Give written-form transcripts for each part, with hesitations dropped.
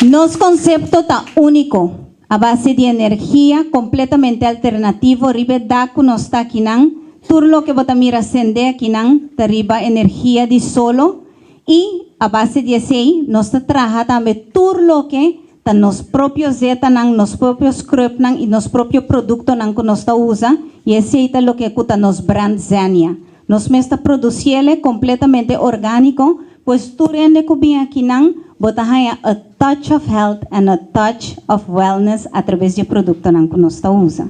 Nos concepto está único, a base de energía completamente alternativo, ribe da kuno está kinan, turlo que bota mira sende kinan, arriba energía de solo, y a base de ese, nos trabaja también turlo que tan nos propios zeta nang, nos propios crop nang, y nos propio producto nang kuno está usa, y ese es lo que kuta nos brand Zania. Nos me está produciendo completamente orgánico, pues tú rende kubia kinan, botahaya a touch of health and a touch of wellness a través de producto nan que nos usa.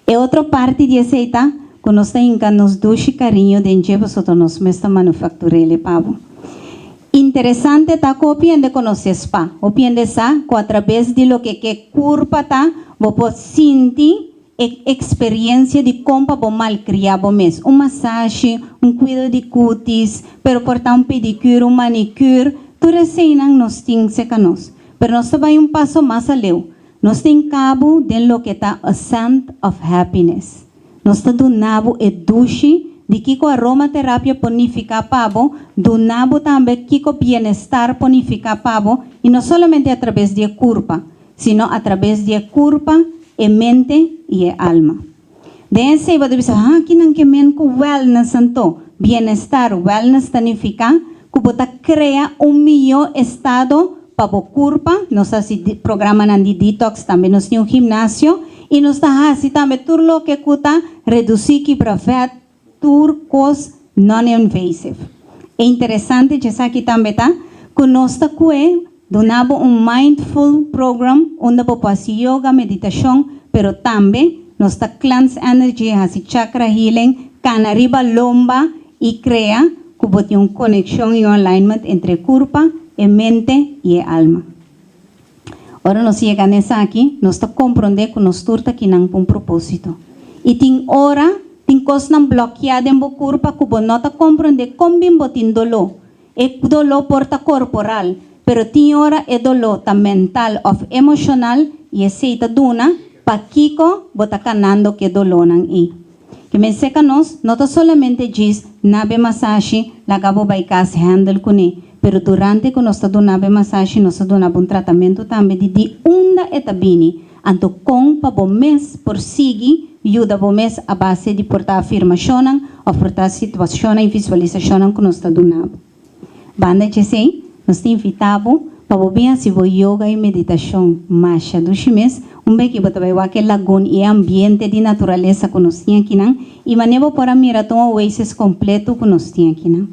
E outra parte de aceita, que nos inca nos duche carinho de enjebo soto nos mesta manufacturele pavo. Interessante tá que opiende conocer spa, opiende sa, que a través de lo que curpa tá, vou sentir experiência de como vou malcriar o mês. Massagem, cuidado de cutis, pero portar pedicure, manicure, tudo isso nos tem secanos. Pero nós também passo mais além. Nós tem cabo de lo que está a scent of happiness. Nós está do nabo e duche de que a aromaterapia ponifica pavo, do nabo também que o bem-estar ponifica pavo, e não somente a través de curpa, sino a través de curpa e mente e alma. Desse vai dizer, que não que men com wellness santo, bem-estar, wellness significa que bota cria melhor estado para o corpo, nós assim programa de detox também nós temos gimnasio e nós tá assim também tudo lo que cuta reduzir que para fat, turcos non-invasive. É interessante que aqui também tá que nós tá donamos mindful program onde pode yoga, meditação, pero também nós tá cleanse energy, assim chakra healing, canariba lomba e crea que bote conexão e alignment entre corpo, e mente e alma. Ora nós chega nessa aqui, nós tá compreender que nós turta aqui não com propósito. E tem hora, tem coisa não bloqueada em corpo que não tá compreender como bem botin dolor. É dolor porta corporal, pero tem hora é dolor tá mental of emocional e aceita duna pa kiko bota canando que dolor não é. Que me seca nós, não tá solamente diz nabe massagem, lagabo baikas handle kune, pero durante que nós tá do nabe massagem, nós tá dando tratamento também de onda etabini, anto com pa bom mês por seguir ajuda bom mês a base de portar afirmação, ou portar situação e visualização que nós tá dando. Banda de sei, nós te invitamos para bem se vou yoga e meditação marcha do mês, bem que botar vai aquele lagoon e ambiente de natureza que nós tem aqui não, e maneira para mirar tão oasis completo que nós tem aqui não.